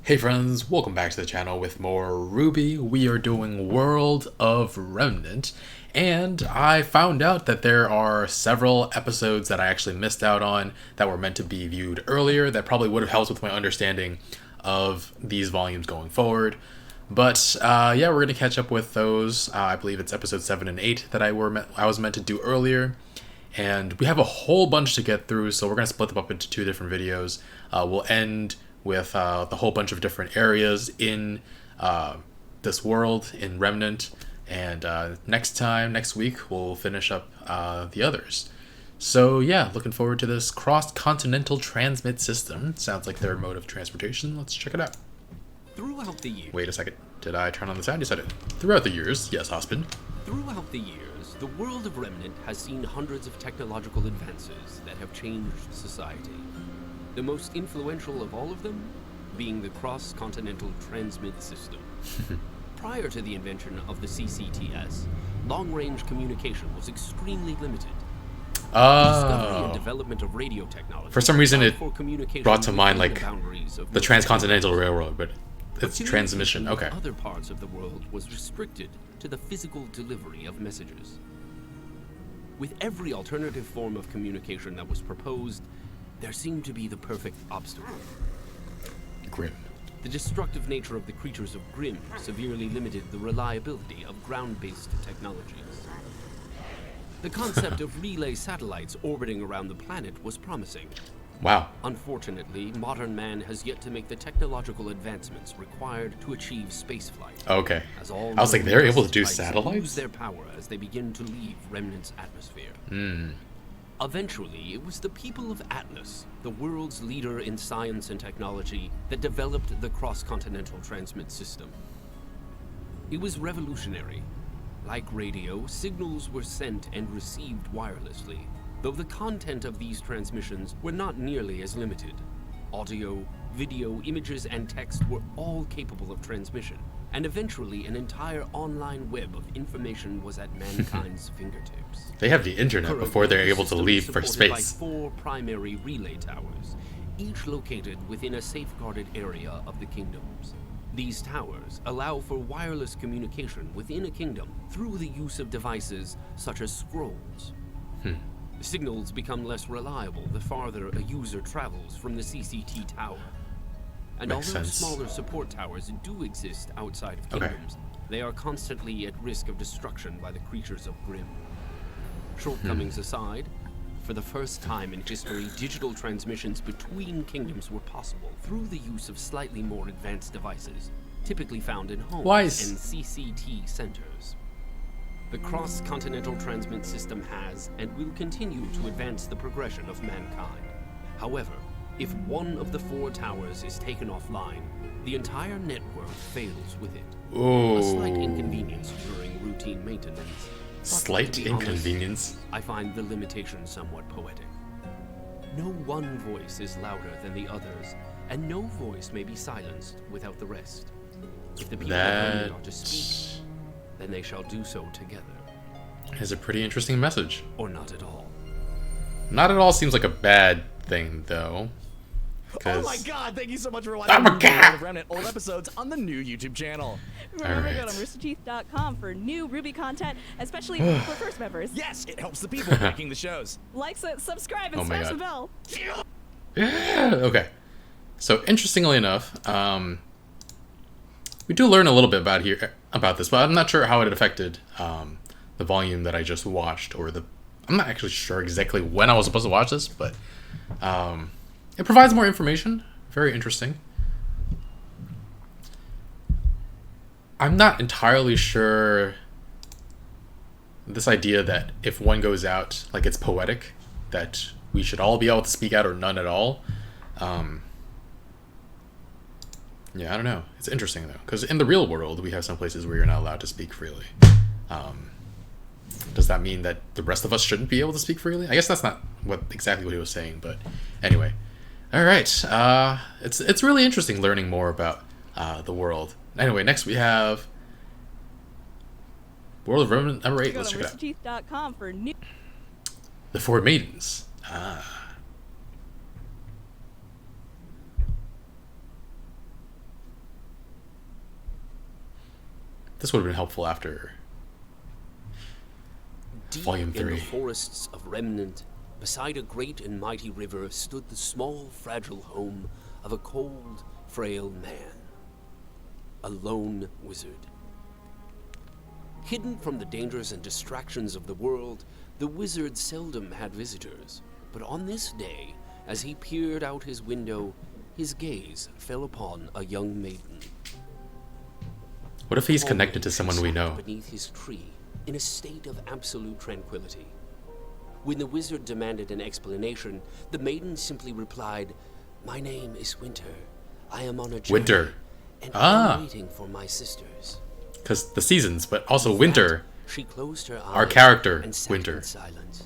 Hey friends, welcome back to the channel with more RWBY. We are doing World of Remnant, and I found out that there are several episodes that I actually missed out on that were meant to be viewed earlier that probably would have helped with my understanding of these volumes going forward. But yeah, we're going to catch up with those. I believe it's episode 7 and 8 that I was meant to do earlier. And we have a whole bunch to get through, so we're going to split them up into two different videos. We'll end with the whole bunch of different areas in this world, in Remnant. And next week, we'll finish up the others. So yeah, looking forward to this cross-continental transmit system. Sounds like their mode of transportation. Let's check it out. Throughout the years... Wait a second. Did I turn on the sound? Yes, I did. Throughout the years. Yes, husband. Throughout the years, the world of Remnant has seen hundreds of technological advances that have changed society. The most influential of all of them being the cross-continental transmit system. Prior to the invention of the CCTS, long-range communication was extremely limited. The discovery and development of radio technology for some reason it brought to mind like the Transcontinental Railroad, but it's transmission. Okay. Other parts of the world was restricted to the physical delivery of messages. With every alternative form of communication that was proposed, there seemed to be the perfect obstacle. Grim. The destructive nature of the creatures of Grimm severely limited the reliability of ground-based technologies. The concept of relay satellites orbiting around the planet was promising. Wow. Unfortunately, modern man has yet to make the technological advancements required to achieve spaceflight. Okay. As all I was like, they're able to do satellites? Lose their power as they begin to leave Remnant's atmosphere. Eventually, it was the people of Atlas, the world's leader in science and technology, that developed the cross-continental transmit system. It was revolutionary. Like radio, signals were sent and received wirelessly, though the content of these transmissions were not nearly as limited. Audio, video, images, and text were all capable of transmission, and eventually an entire online web of information was at mankind's fingertips. They have the internet Currently, before they're able to the system leave is for supported space. by 4 primary relay towers, each located within a safeguarded area of the kingdoms. These towers allow for wireless communication within a kingdom through the use of devices such as scrolls. Signals become less reliable the farther a user travels from the CCT tower. And Makes although sense. smaller support towers do exist outside of kingdoms, they are constantly at risk of destruction by the creatures of Grimm. Shortcomings aside, for the first time in history, digital transmissions between kingdoms were possible through the use of slightly more advanced devices, typically found in homes and CCT centers. The cross-continental transmit system has and will continue to advance the progression of mankind. However, if one of the 4 towers is taken offline, the entire network fails with it. Ooh. A slight inconvenience during routine maintenance. But Slight to be honest, inconvenience. I find the limitation somewhat poetic. No one voice is louder than the others, and no voice may be silenced without the rest. If the people of Remnant are to speak, then they shall do so together. Is a pretty interesting message. Or not at all. Not at all seems like a bad thing, though. Oh my god, thank you so much for watching World of Remnant old episodes on the new YouTube channel. Remember, go to roosterteeth.com for new RWBY content, especially for first members. Yes, it helps the people making the shows. Like, subscribe, and smash the bell. Okay. So, interestingly enough, we do learn a little bit about this, but I'm not sure how it affected the volume that I just watched, or I'm not actually sure exactly when I was supposed to watch this, but it provides more information. Very interesting. I'm not entirely sure this idea that if one goes out, like it's poetic, that we should all be able to speak out or none at all. Yeah, I don't know. It's interesting, though, because in the real world, we have some places where you're not allowed to speak freely. Does that mean that the rest of us shouldn't be able to speak freely? I guess that's not exactly what he was saying, but anyway. All right. It's really interesting learning more about the world. Anyway, next we have World of Remnant number 8. Let's check it out. roosterteeth.com for new. The 4 Maidens. This would have been helpful after Deep Volume in the 3. forests of Remnant, beside a great and mighty river, stood the small, fragile home of a cold, frail man. A lone wizard. Hidden from the dangers and distractions of the world, the wizard seldom had visitors. But on this day, as he peered out his window, his gaze fell upon a young maiden. What if he's connected to someone we know? Beneath his tree, in a state of absolute tranquility. When the wizard demanded an explanation, the maiden simply replied, "My name is Winter. I am on a journey, Winter. and I'm waiting for my sisters." Because the seasons, but also With Winter. that, she closed her eyes Our character, and sat Winter. in silence.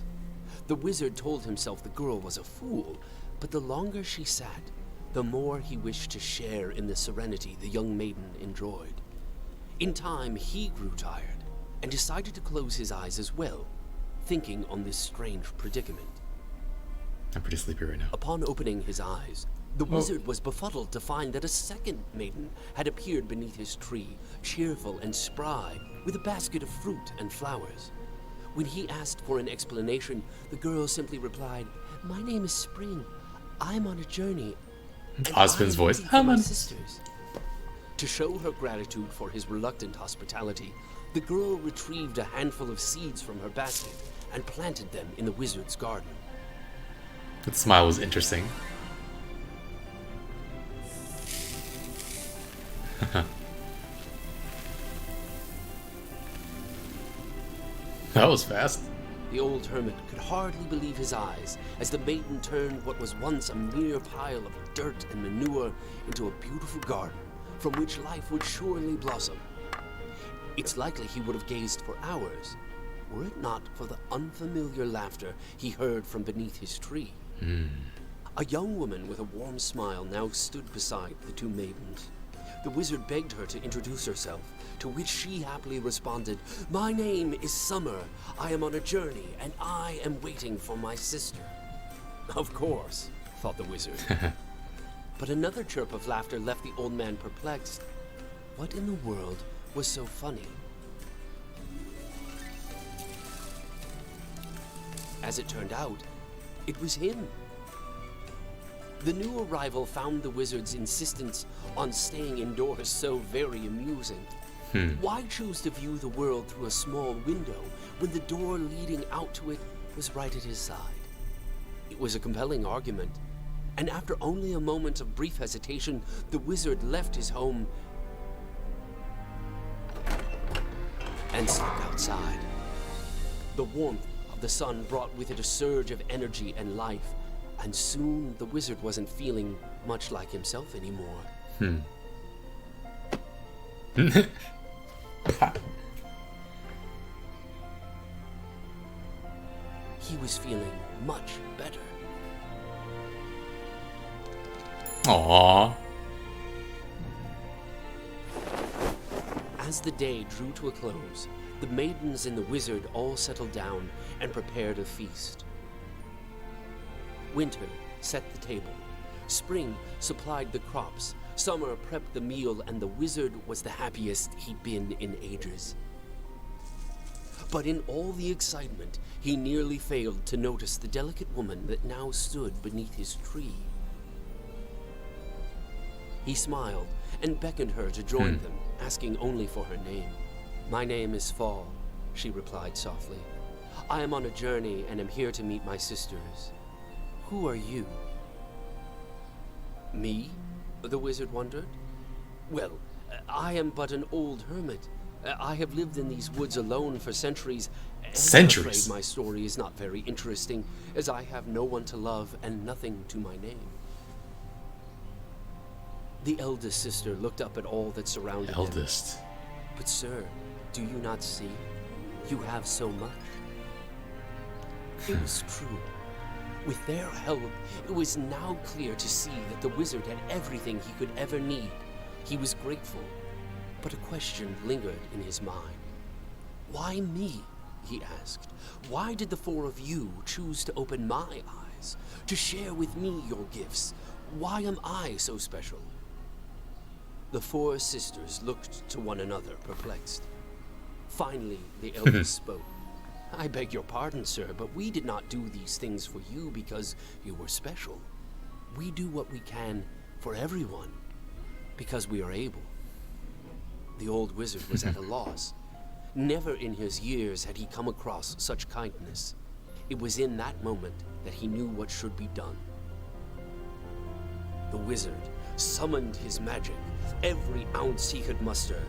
The wizard told himself the girl was a fool, but the longer she sat, the more he wished to share in the serenity the young maiden enjoyed. In time, he grew tired and decided to close his eyes as well, thinking on this strange predicament. I'm pretty sleepy right now. Upon opening his eyes, the wizard was befuddled to find that a second maiden had appeared beneath his tree, cheerful and spry, with a basket of fruit and flowers. When he asked for an explanation, the girl simply replied, "My name is Spring. I'm on a journey." and Osmond's I'm voice. waiting for my sisters." To show her gratitude for his reluctant hospitality, the girl retrieved a handful of seeds from her basket and planted them in the wizard's garden. That smile was interesting. That was fast. The old hermit could hardly believe his eyes as the maiden turned what was once a mere pile of dirt and manure into a beautiful garden from which life would surely blossom. It's likely he would have gazed for hours, were it not for the unfamiliar laughter he heard from beneath his tree. A young woman with a warm smile now stood beside the two maidens. The wizard begged her to introduce herself, to which she happily responded, "My name is Summer. I am on a journey, and I am waiting for my sister." Of course, thought the wizard. But another chirp of laughter left the old man perplexed. What in the world was so funny? As it turned out, it was him. The new arrival found the wizard's insistence on staying indoors so very amusing. Why choose to view the world through a small window when the door leading out to it was right at his side? It was a compelling argument, and after only a moment of brief hesitation, the wizard left his home and stepped outside. The warmth of the sun brought with it a surge of energy and life, and soon the wizard wasn't feeling much like himself anymore. He was feeling much better. Aww. As the day drew to a close, the maidens and the wizard all settled down and prepared a feast. Winter set the table. Spring supplied the crops. Summer prepped the meal, and the wizard was the happiest he'd been in ages. But in all the excitement, he nearly failed to notice the delicate woman that now stood beneath his tree. He smiled and beckoned her to join them, asking only for her name. "My name is Fall," she replied softly. "I am on a journey and am here to meet my sisters. Who are you?" "Me?" the wizard wondered. "Well, I am but an old hermit. I have lived in these woods alone for centuries, and I'm afraid my story is not very interesting, as I have no one to love and nothing to my name." The eldest sister looked up at all that surrounded them. "But sir, do you not see? You have so much." It was true. With their help, it was now clear to see that the wizard had everything he could ever need. He was grateful, but a question lingered in his mind. "Why me?" he asked. "Why did the four of you choose to open my eyes, to share with me your gifts? Why am I so special?" The four sisters looked to one another, perplexed. Finally, the eldest spoke. I beg your pardon, sir, but we did not do these things for you because you were special. We do what we can for everyone, because we are able. The old wizard was at a loss. Never in his years had he come across such kindness. It was in that moment that he knew what should be done. The wizard summoned his magic, every ounce he could muster,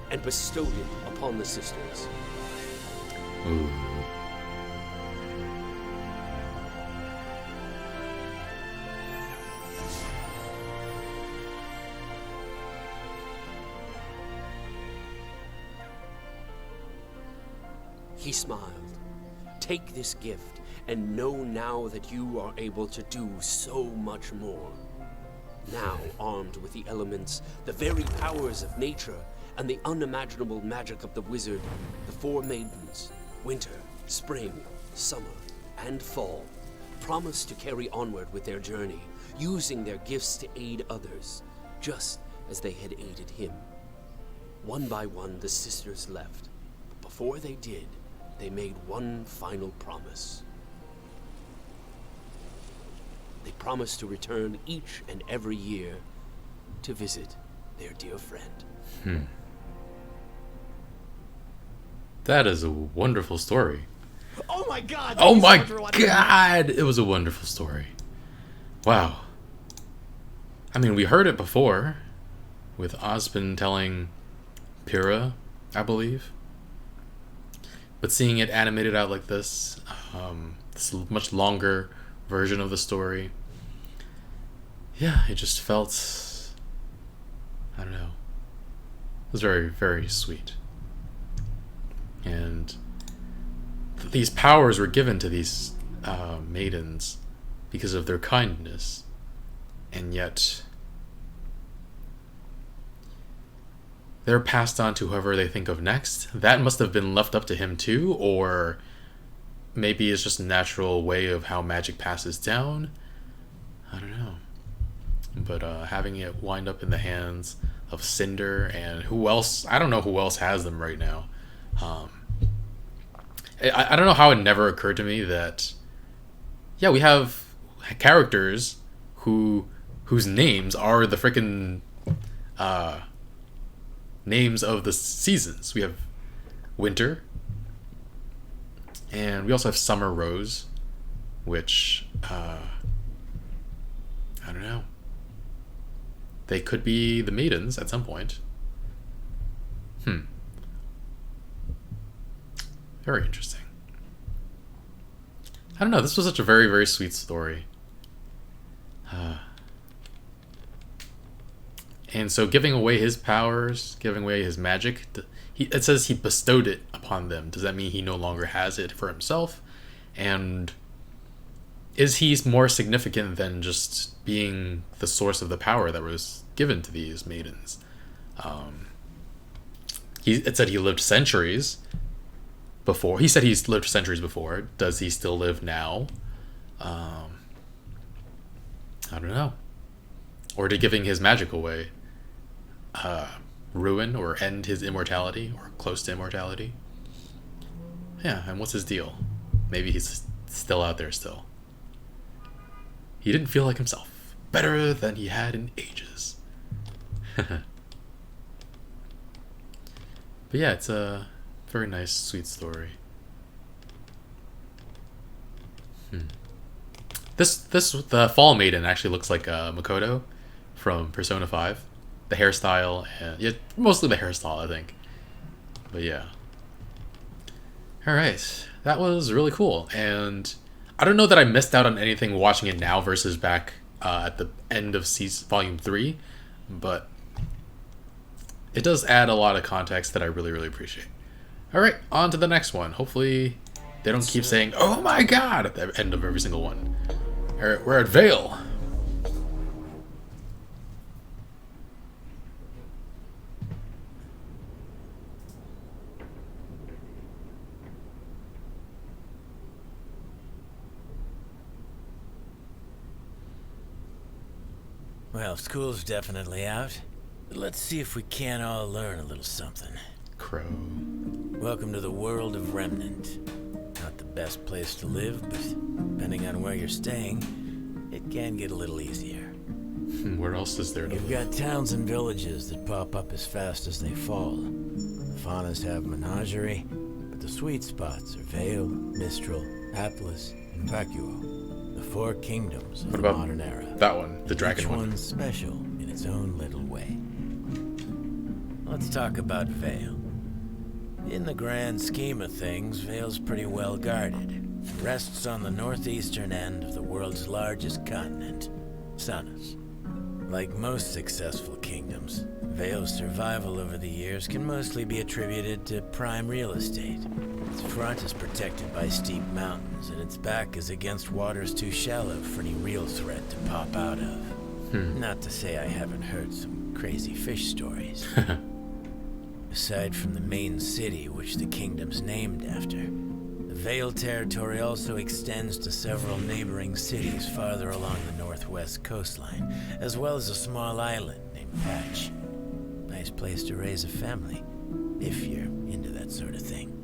and bestowed it upon the sisters. Ooh. He smiled. Take this gift, and know now that you are able to do so much more. Now, armed with the elements, the very powers of nature, and the unimaginable magic of the wizard, the four maidens, winter, spring, summer, and fall, promised to carry onward with their journey, using their gifts to aid others, just as they had aided him. One by one, the sisters left. But before they did, they made one final promise. They promised to return each and every year to visit their dear friend. That is a wonderful story. Oh my god! Oh my Thank you so much for watching. god! It was a wonderful story. Wow. I mean, we heard it before with Osmond telling Pyrrha, I believe. But seeing it animated out like this much longer version of the story, yeah, it just felt, I don't know, it was very, very sweet. And these powers were given to these maidens because of their kindness, and yet they're passed on to whoever they think of next. That must have been left up to him too, or maybe it's just a natural way of how magic passes down. I don't know. But having it wind up in the hands of Cinder and who else? I don't know who else has them right now. I don't know how it never occurred to me that, yeah, we have characters whose names are the frickin' names of the seasons. We have Winter, and we also have Summer Rose, which I don't know. They could be the maidens at some point. Very interesting. I don't know. This was such a very, very sweet story. And so giving away his powers, giving away his magic, it says he bestowed it upon them. Does that mean he no longer has it for himself? And is he more significant than just being the source of the power that was given to these maidens? It said he lived centuries before. He said he's lived centuries before. Does he still live now? I don't know. Or did giving his magic away ruin or end his immortality, or close to immortality? Yeah, and what's his deal? Maybe he's still out there still. He didn't feel like himself. Better than he had in ages. But yeah, it's a very nice, sweet story. The Fall Maiden actually looks like Makoto from Persona 5. The hairstyle, and yeah, mostly the hairstyle, I think. But yeah. Alright, that was really cool. And I don't know that I missed out on anything watching it now versus back at the end of Volume 3, but it does add a lot of context that I really, really appreciate. Alright, on to the next one. Hopefully they don't keep saying, "Oh my god," at the end of every single one. Alright, we're at Vale. Well, school's definitely out. But let's see if we can't all learn a little something. Crow. Welcome to the World of Remnant. Not the best place to live, but depending on where you're staying, it can get a little easier. Where else is there to You've live? got towns and villages that pop up as fast as they fall. The faunas have menagerie, but the sweet spots are Vale, Mistral, Atlas, and Vacuo. The four kingdoms of What the about modern era. that one? The dragon Each one. one's special in its own little way. Let's talk about Vale. In the grand scheme of things, Vale's pretty well guarded. It rests on the northeastern end of the world's largest continent, Sanus. Like most successful kingdoms, Vale's survival over the years can mostly be attributed to prime real estate. Its front is protected by steep mountains, and its back is against waters too shallow for any real threat to pop out of. Not to say I haven't heard some crazy fish stories. Aside from the main city, which the kingdom's named after, the Vale territory also extends to several neighboring cities farther along the northwest coastline, as well as a small island named Patch. Nice place to raise a family, if you're into that sort of thing.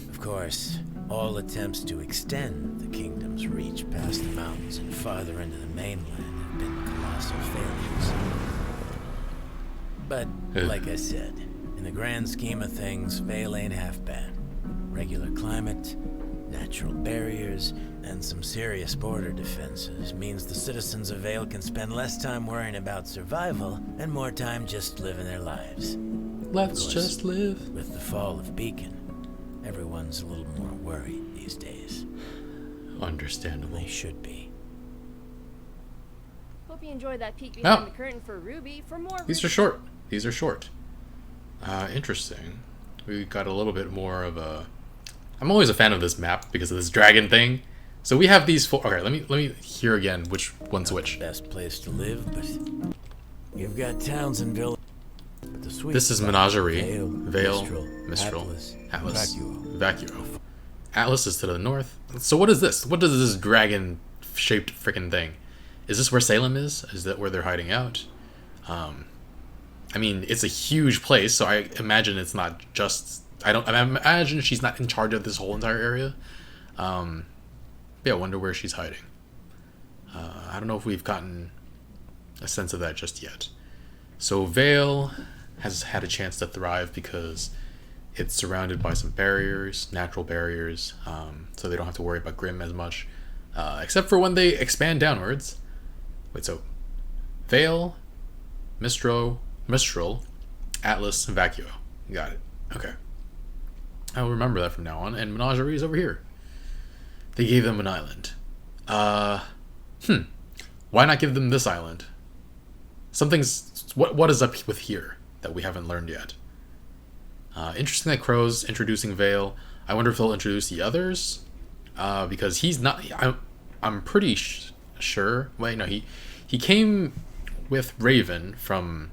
Of course, all attempts to extend the kingdom's reach past the mountains and farther into the mainland have been colossal failures. But, like I said, in the grand scheme of things, Vale ain't half bad. Regular climate, natural barriers, and some serious border defenses means the citizens of Vale can spend less time worrying about survival and more time just living their lives. Let's just live. With the fall of Beacon, everyone's a little more worried these days. Understandable. They should be. Hope you enjoyed that peek behind Oh. the curtain for RWBY. For more These are short. These are short. Interesting. We got a little bit more of a... I'm always a fan of this map because of this dragon thing. So we have these four... Okay, let me hear again which one's which. Best place to live, but you've got towns and villages. This is Menagerie, Vale, Mistral, Atlas, Vacuo. Vacuo. Atlas is to the north. So what is this? What is this dragon-shaped freaking thing? Is this where Salem is? Is that where they're hiding out? I mean, it's a huge place, so I imagine it's not just... I imagine she's not in charge of this whole entire area. Yeah, I wonder where she's hiding. I don't know if we've gotten a sense of that just yet. So Vale has had a chance to thrive because it's surrounded by some barriers, natural barriers, so they don't have to worry about Grimm as much, except for when they expand downwards. Wait, so Vale, Mistral, Atlas, and Vacuo. Got it. Okay. I'll remember that from now on. And Menagerie is over here. They gave them an island. Why not give them this island? Something's... What is up with here that we haven't learned yet? Interesting that Crow's introducing Vale. I wonder if he'll introduce the others. Because he's not... I'm pretty sure... Wait, no, he came with Raven from...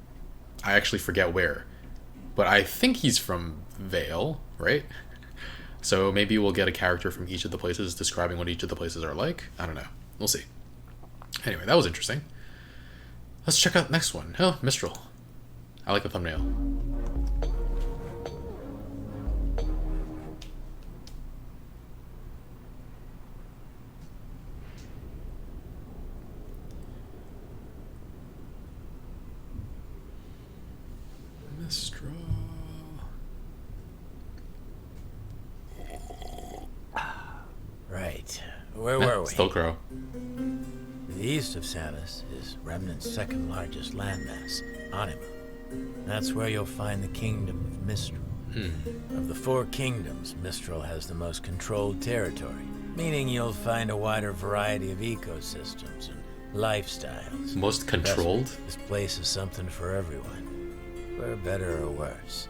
I actually forget where. But I think he's from Vale, right? So maybe we'll get a character from each of the places describing what each of the places are like. I don't know. We'll see. Anyway, that was interesting. Let's check out the next one. Oh, Mistral. I like the thumbnail. Mistral. Right. Where were we? Still Crow. To the east of Sanus is Remnant's second largest landmass, Anima. That's where you'll find the kingdom of Mistral. Of the four kingdoms, Mistral has the most controlled territory, meaning you'll find a wider variety of ecosystems and lifestyles. Most controlled? This place is something for everyone, for better or worse.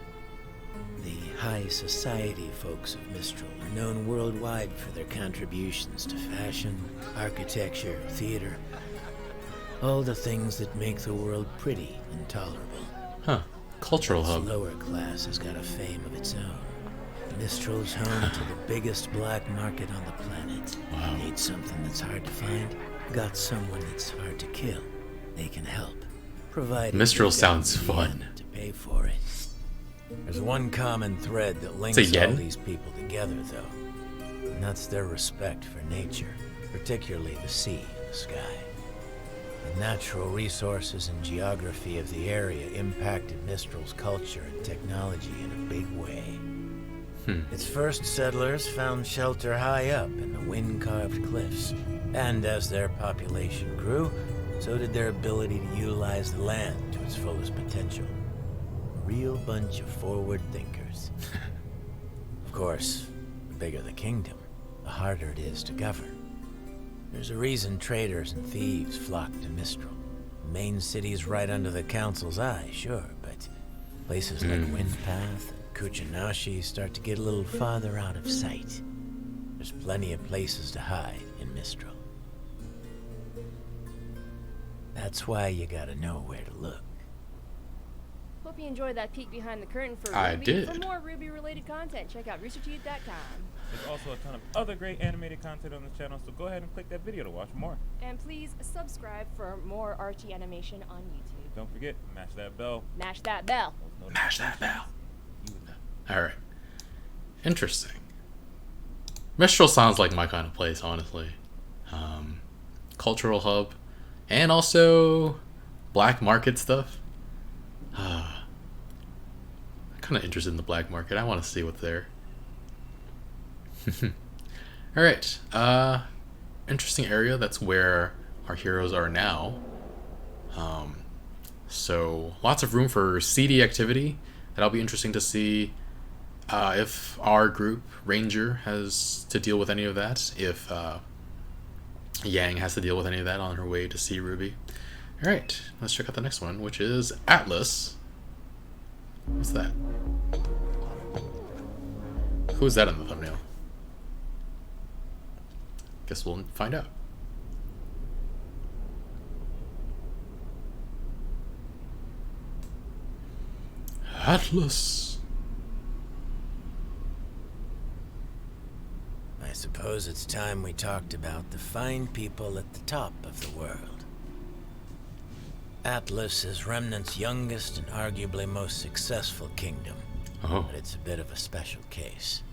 The high society folks of Mistral are known worldwide for their contributions to fashion, architecture, theater, all the things that make the world pretty and tolerable. Huh. Cultural This hub. lower class has got a fame of its own. Mistral's home to the biggest black market on the planet. Wow. Need something that's hard to find? Got someone that's hard to kill. They can help. provided Mistral you've got sounds the fun. yen to pay for it. There's one common thread that links It's a yen? all these people together, though, and that's their respect for nature, particularly the sea and the sky. The natural resources and geography of the area impacted Mistral's culture and technology in a big way. Its first settlers found shelter high up in the wind-carved cliffs, and as their population grew, so did their ability to utilize the land to its fullest potential. A real bunch of forward thinkers. Of course, the bigger the kingdom, the harder it is to govern. There's a reason traders and thieves flock to Mistral. The main city's right under the council's eye, sure, but places like Windpath and Kuchinashi start to get a little farther out of sight. There's plenty of places to hide in Mistral. That's why you gotta know where to look. Hope you enjoyed that peek behind the curtain for I RWBY. did. For more RWBY-related content, check out roosterteeth.com. There's also a ton of other great animated content on the channel, so go ahead and click that video to watch more. And please subscribe for more Archie animation on YouTube. Don't forget, mash that bell. Mash that bell. Those Mash that bell. You would know. Alright. Interesting. Mistral sounds like my kind of place, honestly. Cultural hub. And also black market stuff. I'm kind of interested in the black market. I want to see what's there. Alright. Interesting area. That's where our heroes are now. So lots of room for seedy activity. That'll be interesting to see if our group, Ranger, has to deal with any of that. If Yang has to deal with any of that on her way to see RWBY. Alright, let's check out the next one, which is Atlas. What's that? Who's that in the thumbnail? Guess we'll find out. Atlas. I suppose it's time we talked about the fine people at the top of the world. Atlas is Remnant's youngest and arguably most successful kingdom, Oh. but it's a bit of a special case.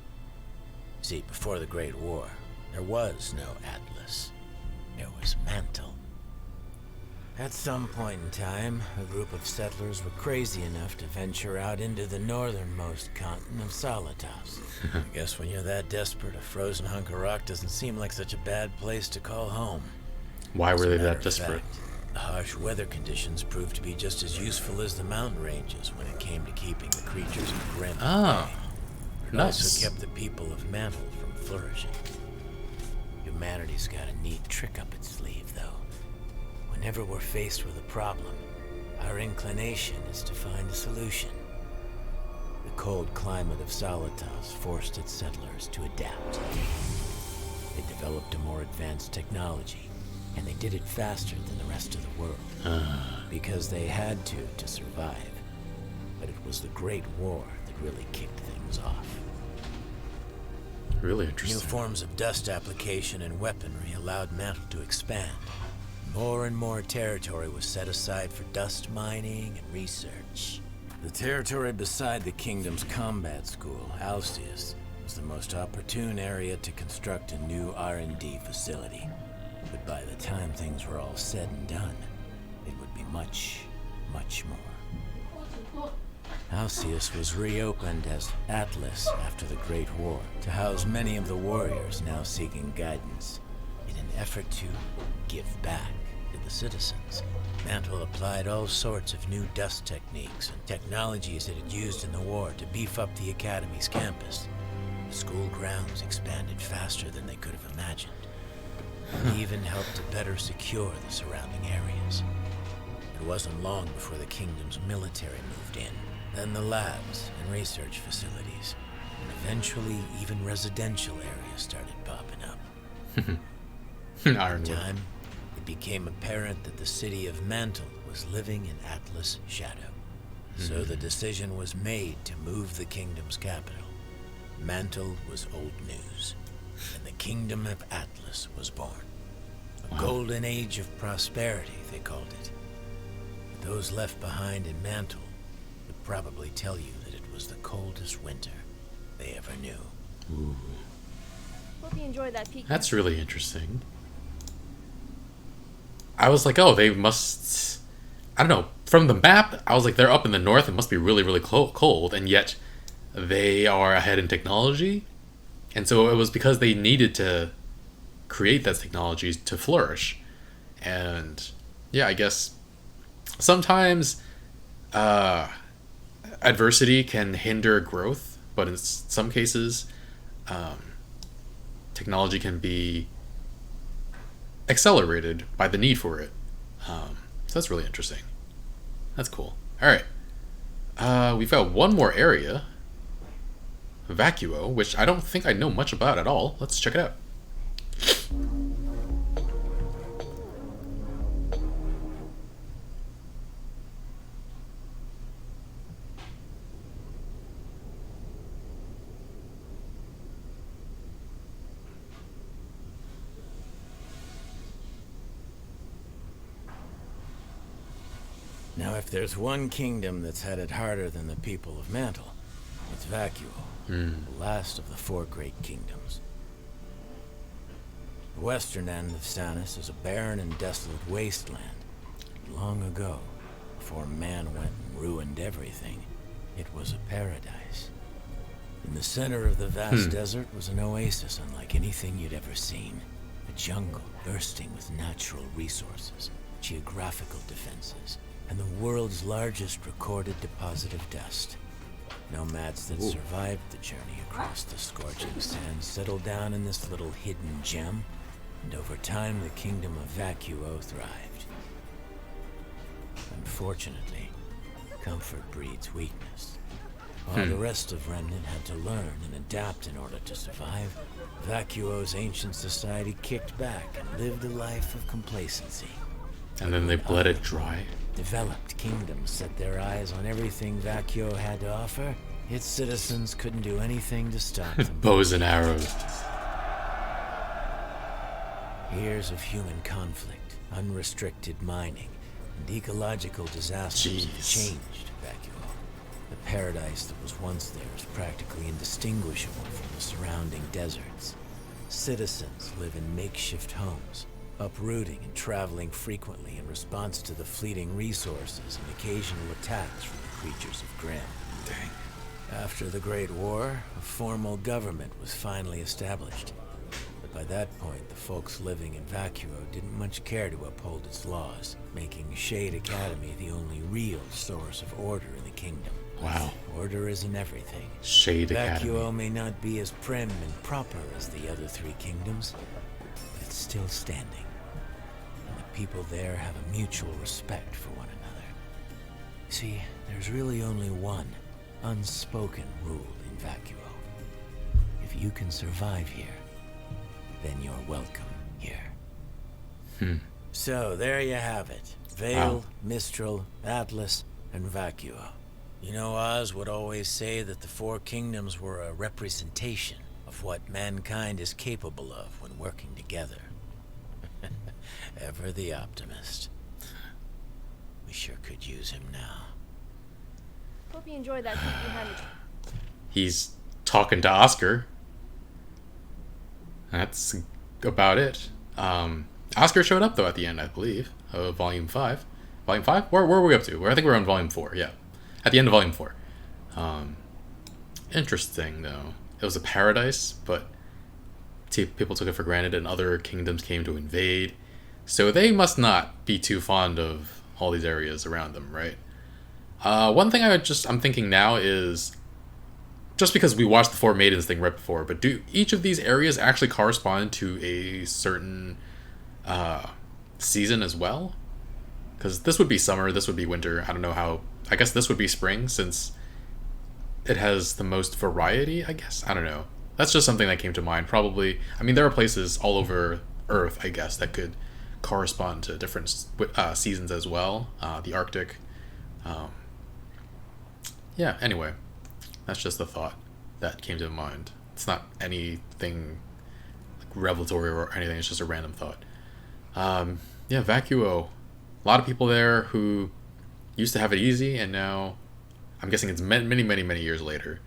See, before the Great War, there was no Atlas. There was Mantle. At some point in time, a group of settlers were crazy enough to venture out into the northernmost continent of Solitas. I guess when you're that desperate, a frozen hunk of rock doesn't seem like such a bad place to call home. Why As were a they matter that of desperate? fact, the harsh weather conditions proved to be just as useful as the mountain ranges when it came to keeping the creatures of Grimm at Ah, bay. It nice. also kept the people of Mantle from flourishing. Humanity's got a neat trick up its sleeve, though. Whenever we're faced with a problem, our inclination is to find a solution. The cold climate of Solitas forced its settlers to adapt. They developed a more advanced technology, and they did it faster than the rest of the world. Because they had to survive. But it was the Great War that really kicked things off. Really New interesting. forms of dust application and weaponry allowed Mantle to expand. More and more territory was set aside for dust mining and research. The territory beside the kingdom's combat school, Alcius, was the most opportune area to construct a new R&D facility. But by the time things were all said and done, it would be much, much more. Alcius was reopened as Atlas after the Great War to house many of the warriors now seeking guidance in an effort to give back to the citizens. Mantle applied all sorts of new dust techniques and technologies it had used in the war to beef up the Academy's campus. The school grounds expanded faster than they could have imagined, and even helped to better secure the surrounding areas. It wasn't long before the kingdom's military moved in, then the labs and research facilities, and eventually even residential areas started popping up. Over Ironwood. time, it became apparent that the city of Mantle was living in Atlas' shadow. So the decision was made to move the kingdom's capital. Mantle was old news, and the kingdom of Atlas was born. A golden age of prosperity, they called it. But those left behind in Mantle would probably tell you that it was the coldest winter they ever knew. Ooh. Hope you enjoyed that peek. That's really interesting. I was like, oh, they must... I don't know. From the map, I was like, they're up in the north. It must be really, really cold. And yet, they are ahead in technology. And so it was because they needed to create that technology to flourish. And yeah, I guess sometimes adversity can hinder growth. But in some cases, technology can be accelerated by the need for it. So that's really interesting. That's cool. All right. We've got one more area. Vacuo, which I don't think I know much about at all. Let's check it out. Now, if there's one kingdom that's had it harder than the people of Mantle, it's Vacuo, the last of the 4 great kingdoms. The western end of Sanus is a barren and desolate wasteland. Long ago, before man went and ruined everything, it was a paradise. In the center of the vast desert was an oasis unlike anything you'd ever seen. A jungle bursting with natural resources, geographical defenses, and the world's largest recorded deposit of dust. Nomads that survived the journey across the scorching sand settled down in this little hidden gem, and over time the kingdom of Vacuo thrived. Unfortunately, comfort breeds weakness. While the rest of Remnant had to learn and adapt in order to survive, Vacuo's ancient society kicked back and lived a life of complacency. And then they bled it dry. Developed kingdoms set their eyes on everything Vacuo had to offer. Its citizens couldn't do anything to stop them. Bows and arrows. Years of human conflict, unrestricted mining, and ecological disasters have changed Vacuo. The paradise that was once there is practically indistinguishable from the surrounding deserts. Citizens live in makeshift homes, uprooting and traveling frequently in response to the fleeting resources and occasional attacks from the creatures of Grimm. Dang. After the Great War, a formal government was finally established. But by that point, the folks living in Vacuo didn't much care to uphold its laws, making Shade Academy the only real source of order in the kingdom. Wow. Order isn't everything. Shade Academy. Vacuo may not be as prim and proper as the other 3 kingdoms, but it's still standing. People there have a mutual respect for one another. See, there's really only one unspoken rule in Vacuo. If you can survive here, then you're welcome here. So there you have it. Vale, Wow. Mistral, Atlas, and Vacuo. You know, Oz would always say that the 4 kingdoms were a representation of what mankind is capable of when working together. Ever the optimist. We sure could use him now. Hope you enjoyed that peek behind the... He's talking to Oscar. That's about it. Oscar showed up, though, at the end, I believe, of Volume 5. Volume 5? Where were we up to? I think we're on Volume 4, yeah. At the end of Volume 4. Interesting, though. It was a paradise, but people took it for granted, and other kingdoms came to invade. So they must not be too fond of all these areas around them, right? One thing I'm thinking now is, just because we watched the 4 Maidens thing right before, but do each of these areas actually correspond to a certain season as well? Because this would be summer, this would be winter. I don't know how. I guess this would be spring, since it has the most variety, I guess. I don't know. That's just something that came to mind. Probably, I mean, there are places all over Earth, I guess, that could correspond to different seasons as well. The Arctic. Yeah, anyway. That's just the thought that came to mind. It's not anything like revelatory or anything. It's just a random thought. Yeah, Vacuo. A lot of people there who used to have it easy, and now I'm guessing it's many years later.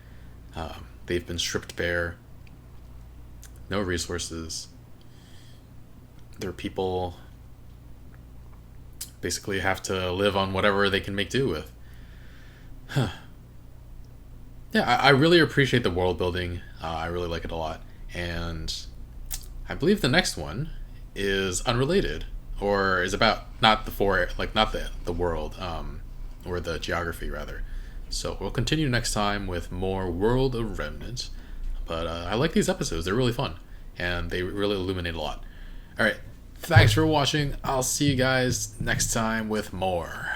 They've been stripped bare. No resources. Their people basically have to live on whatever they can make do with. Huh. Yeah, I really appreciate the world building. I really like it a lot. And I believe the next one is unrelated, or is about not the world, or the geography rather. So we'll continue next time with more World of Remnant. But I like these episodes. They're really fun, and they really illuminate a lot. Alright, thanks for watching. I'll see you guys next time with more.